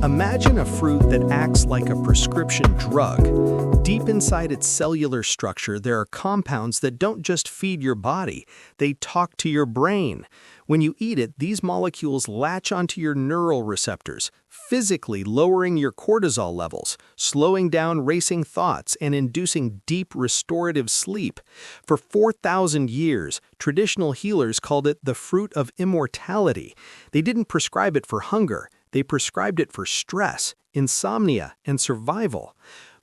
Imagine a fruit that acts like a prescription drug. Deep inside its cellular structure, there are compounds that don't just feed your body, they talk to your brain. When you eat it, these molecules latch onto your neural receptors, physically lowering your cortisol levels, slowing down racing thoughts, and inducing deep restorative sleep. For 4,000 years, traditional healers called it the fruit of immortality. They didn't prescribe it for hunger. They prescribed it for stress, insomnia, and survival.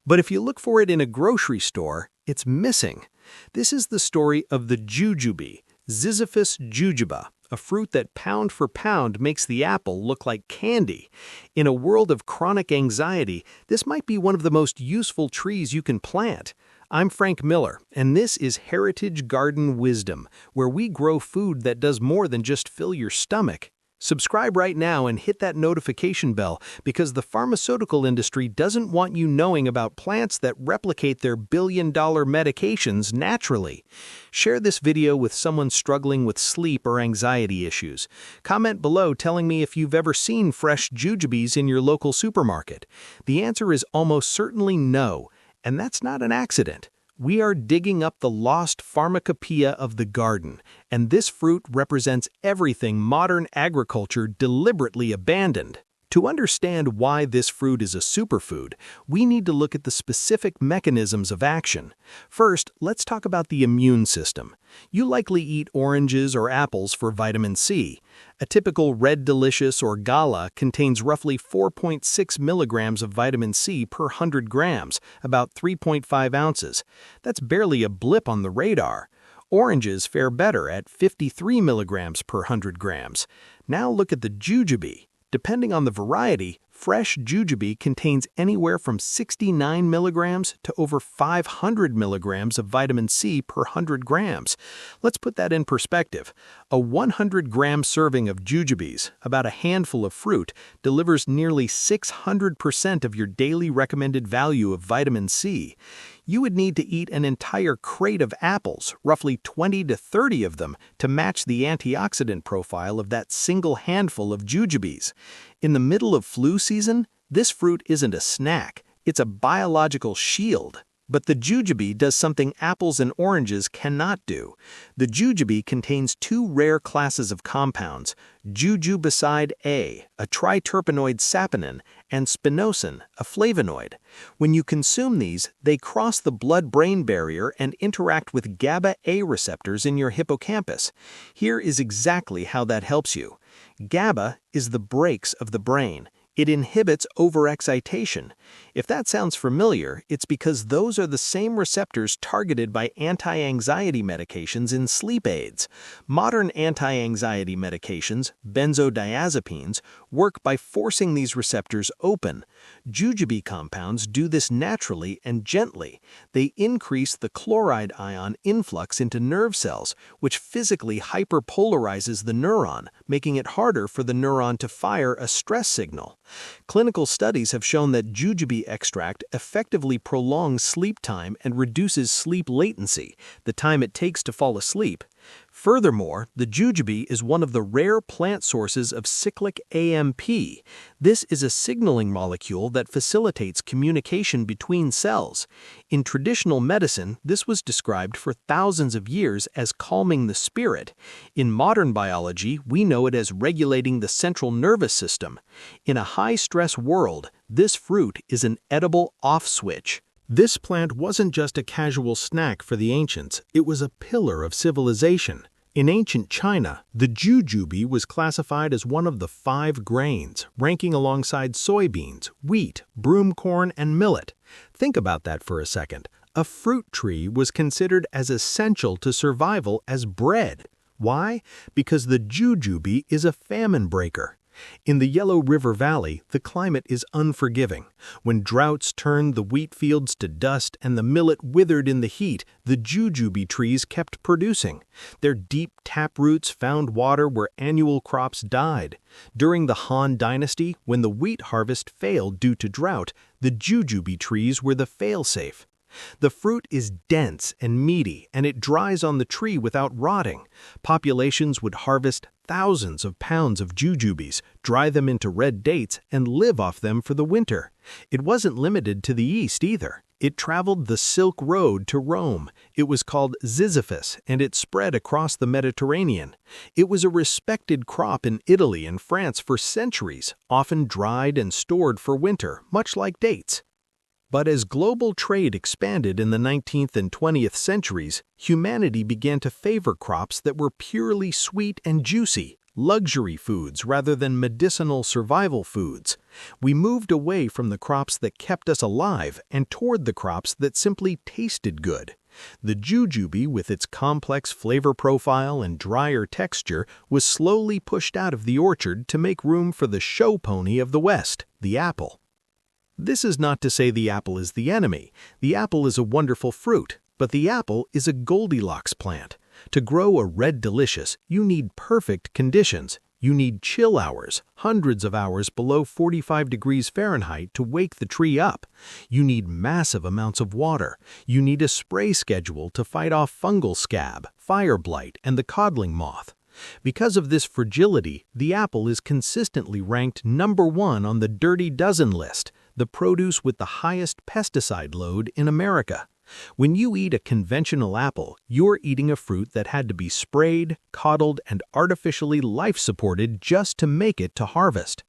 But if you look for it in a grocery store, it's missing. This is the story of the Jujube, Ziziphus jujube, a fruit that pound for pound makes the apple look like candy. In a world of chronic anxiety, this might be one of the most useful trees you can plant. I'm Frank Miller, and this is Heritage Garden Wisdom, where we grow food that does more than just fill your stomach. Subscribe right now and hit that notification bell because the pharmaceutical industry doesn't want you knowing about plants that replicate their billion-dollar medications naturally. Share this video with someone struggling with sleep or anxiety issues. Comment below telling me if you've ever seen fresh jujubes in your local supermarket. The answer is almost certainly no, and that's not an accident. We are digging up the lost pharmacopoeia of the garden, and this fruit represents everything modern agriculture deliberately abandoned. To understand why this fruit is a superfood, we need to look at the specific mechanisms of action. First, let's talk about the immune system. You likely eat oranges or apples for vitamin C. A typical Red Delicious or Gala contains roughly 4.6 milligrams of vitamin C per 100 grams, about 3.5 ounces. That's barely a blip on the radar. Oranges fare better at 53 milligrams per 100 grams. Now look at the jujube. Depending on the variety, fresh jujube contains anywhere from 69 milligrams to over 500 milligrams of vitamin C per 100 grams. Let's put that in perspective. A 100-gram serving of jujubes, about a handful of fruit, delivers nearly 600% of your daily recommended value of vitamin C. You would need to eat an entire crate of apples, roughly 20 to 30 of them, to match the antioxidant profile of that single handful of jujubes. In the middle of flu season, this fruit isn't a snack, it's a biological shield. But the jujube does something apples and oranges cannot do. The jujube contains two rare classes of compounds, jujubicide A, a triterpenoid saponin, and spinosyn, a flavonoid. When you consume these, they cross the blood-brain barrier and interact with GABA A receptors in your hippocampus. Here is exactly how that helps you. GABA is the brakes of the brain. It inhibits overexcitation. If that sounds familiar, it's because those are the same receptors targeted by anti-anxiety medications in sleep aids. Modern anti-anxiety medications, benzodiazepines, work by forcing these receptors open. Jujube compounds do this naturally and gently. They increase the chloride ion influx into nerve cells, which physically hyperpolarizes the neuron, making it harder for the neuron to fire a stress signal. Clinical studies have shown that jujube extract effectively prolongs sleep time and reduces sleep latency, the time it takes to fall asleep. Furthermore, the jujube is one of the rare plant sources of cyclic AMP. This is a signaling molecule that facilitates communication between cells. In traditional medicine, this was described for thousands of years as calming the spirit. In modern biology, we know it as regulating the central nervous system. In a high-stress world, this fruit is an edible off switch. This plant wasn't just a casual snack for the ancients, it was a pillar of civilization. In ancient China, the jujube was classified as one of the 5 grains, ranking alongside soybeans, wheat, broom corn, and millet. Think about that for a second. A fruit tree was considered as essential to survival as bread. Why? Because the jujube is a famine breaker. In the Yellow River Valley, the climate is unforgiving. When droughts turned the wheat fields to dust and the millet withered in the heat, the jujube trees kept producing. Their deep taproots found water where annual crops died. During the Han Dynasty, when the wheat harvest failed due to drought, the jujube trees were the failsafe. The fruit is dense and meaty, and it dries on the tree without rotting. Populations would harvest thousands of pounds of jujubes, dry them into red dates, and live off them for the winter. It wasn't limited to the East either. It traveled the Silk Road to Rome. It was called Sisyphus, and it spread across the Mediterranean. It was a respected crop in Italy and France for centuries, often dried and stored for winter, much like dates. But as global trade expanded in the 19th and 20th centuries, humanity began to favor crops that were purely sweet and juicy, luxury foods rather than medicinal survival foods. We moved away from the crops that kept us alive and toward the crops that simply tasted good. The jujube, with its complex flavor profile and drier texture, was slowly pushed out of the orchard to make room for the show pony of the West, the apple. This is not to say the apple is the enemy. The apple is a wonderful fruit, but the apple is a Goldilocks plant. To grow a red delicious, you need perfect conditions. You need chill hours, hundreds of hours below 45 degrees Fahrenheit to wake the tree up. You need massive amounts of water. You need a spray schedule to fight off fungal scab, fire blight, and the codling moth. Because of this fragility, the apple is consistently ranked #1 on the Dirty Dozen list, the produce with the highest pesticide load in America. When you eat a conventional apple, you're eating a fruit that had to be sprayed, coddled, and artificially life-supported just to make it to harvest.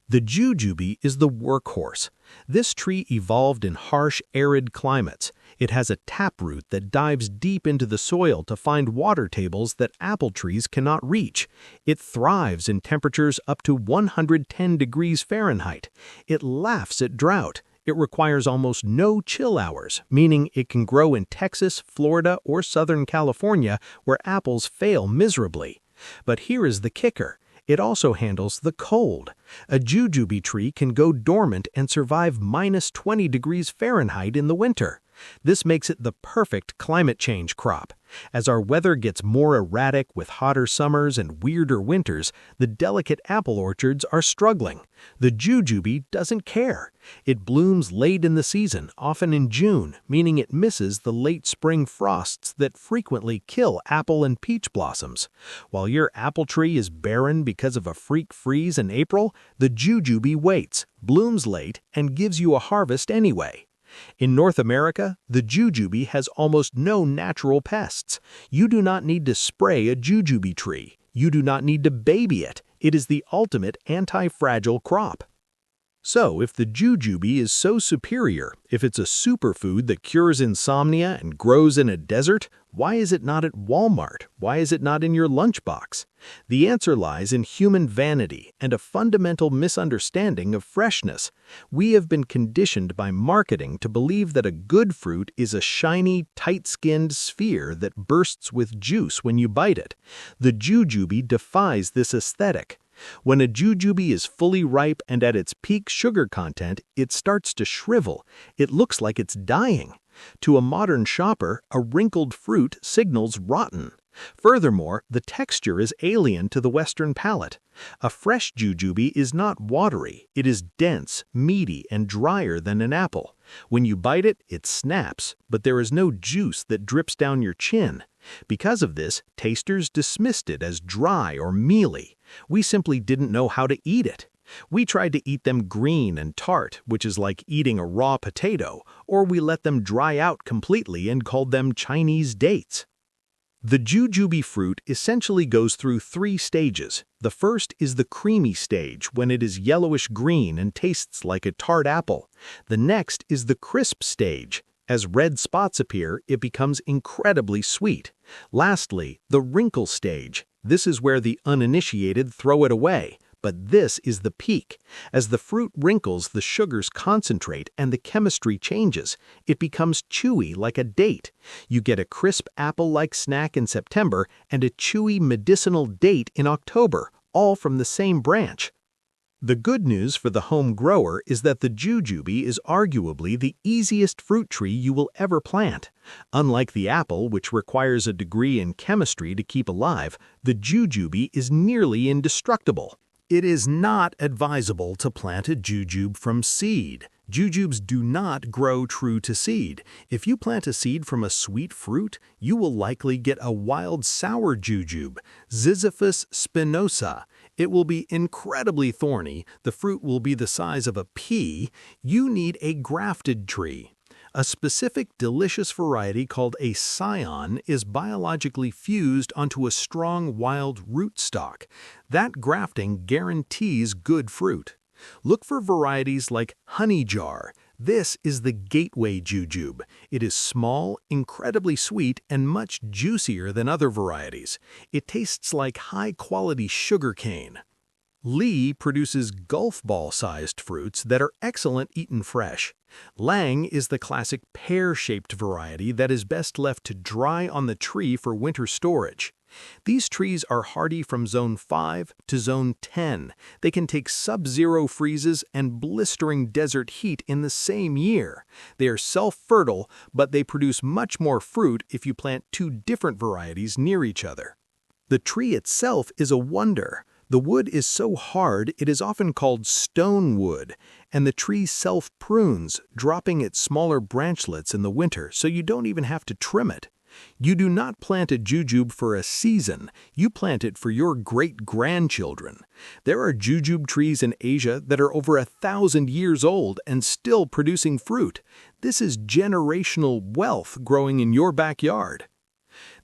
The jujube is the workhorse. This tree evolved in harsh, arid climates. It has a taproot that dives deep into the soil to find water tables that apple trees cannot reach. It thrives in temperatures up to 110 degrees Fahrenheit. It laughs at drought. It requires almost no chill hours, meaning it can grow in Texas, Florida, or Southern California, where apples fail miserably. But here is the kicker. It also handles the cold. A jujube tree can go dormant and survive -20 degrees Fahrenheit in the winter. This makes it the perfect climate change crop. As our weather gets more erratic with hotter summers and weirder winters, the delicate apple orchards are struggling. The jujube doesn't care. It blooms late in the season, often in June, meaning it misses the late spring frosts that frequently kill apple and peach blossoms. While your apple tree is barren because of a freak freeze in April, the jujube waits, blooms late, and gives you a harvest anyway. In North America, the jujube has almost no natural pests. You do not need to spray a jujube tree. You do not need to baby it. It is the ultimate anti-fragile crop. So, if the jujube is so superior, if it's a superfood that cures insomnia and grows in a desert, why is it not at Walmart? Why is it not in your lunchbox? The answer lies in human vanity and a fundamental misunderstanding of freshness. We have been conditioned by marketing to believe that a good fruit is a shiny, tight-skinned sphere that bursts with juice when you bite it. The jujube defies this aesthetic. When a jujube is fully ripe and at its peak sugar content, it starts to shrivel. It looks like it's dying. To a modern shopper, a wrinkled fruit signals rotten. Furthermore, the texture is alien to the Western palate. A fresh jujube is not watery. It is dense, meaty, and drier than an apple. When you bite it, it snaps, but there is no juice that drips down your chin. Because of this, tasters dismissed it as dry or mealy. We simply didn't know how to eat it. We tried to eat them green and tart, which is like eating a raw potato, or we let them dry out completely and called them Chinese dates. The jujube fruit essentially goes through 3 stages. The first is the creamy stage, when it is yellowish-green and tastes like a tart apple. The next is the crisp stage. As red spots appear, it becomes incredibly sweet. Lastly, the wrinkle stage. This is where the uninitiated throw it away. But this is the peak. As the fruit wrinkles, the sugars concentrate and the chemistry changes. It becomes chewy like a date. You get a crisp apple-like snack in September and a chewy medicinal date in October, all from the same branch. The good news for the home grower is that the jujube is arguably the easiest fruit tree you will ever plant. Unlike the apple, which requires a degree in chemistry to keep alive, the jujube is nearly indestructible. It is not advisable to plant a jujube from seed. Jujubes do not grow true to seed. If you plant a seed from a sweet fruit, you will likely get a wild sour jujube, Ziziphus spinosa. It will be incredibly thorny, the fruit will be the size of a pea. You need a grafted tree. A specific delicious variety called a scion is biologically fused onto a strong wild rootstock. That grafting guarantees good fruit. Look for varieties like honey jar. This is the gateway jujube. It is small, incredibly sweet, and much juicier than other varieties. It tastes like high-quality sugar cane. Lee produces golf ball-sized fruits that are excellent eaten fresh. Lang is the classic pear-shaped variety that is best left to dry on the tree for winter storage. These trees are hardy from zone 5 to zone 10. They can take sub-zero freezes and blistering desert heat in the same year. They are self-fertile, but they produce much more fruit if you plant two different varieties near each other. The tree itself is a wonder. The wood is so hard it is often called stone wood, and the tree self-prunes, dropping its smaller branchlets in the winter so you don't even have to trim it. You do not plant a jujube for a season, you plant it for your great-grandchildren. There are jujube trees in Asia that are over 1,000 years old and still producing fruit. This is generational wealth growing in your backyard.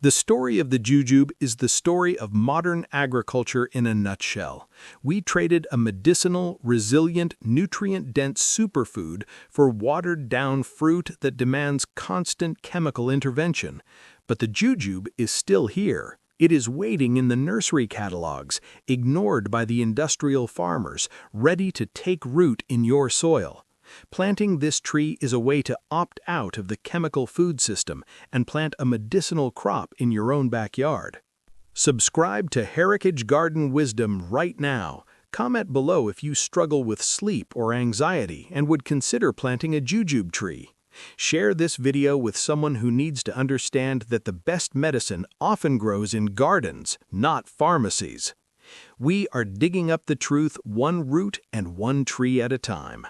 The story of the jujube is the story of modern agriculture in a nutshell. We traded a medicinal, resilient, nutrient-dense superfood for watered-down fruit that demands constant chemical intervention. But the jujube is still here. It is waiting in the nursery catalogs, ignored by the industrial farmers, ready to take root in your soil. Planting this tree is a way to opt out of the chemical food system and plant a medicinal crop in your own backyard. Subscribe to Heritage Garden Wisdom right now. Comment below if you struggle with sleep or anxiety and would consider planting a jujube tree. Share this video with someone who needs to understand that the best medicine often grows in gardens, not pharmacies. We are digging up the truth one root and one tree at a time.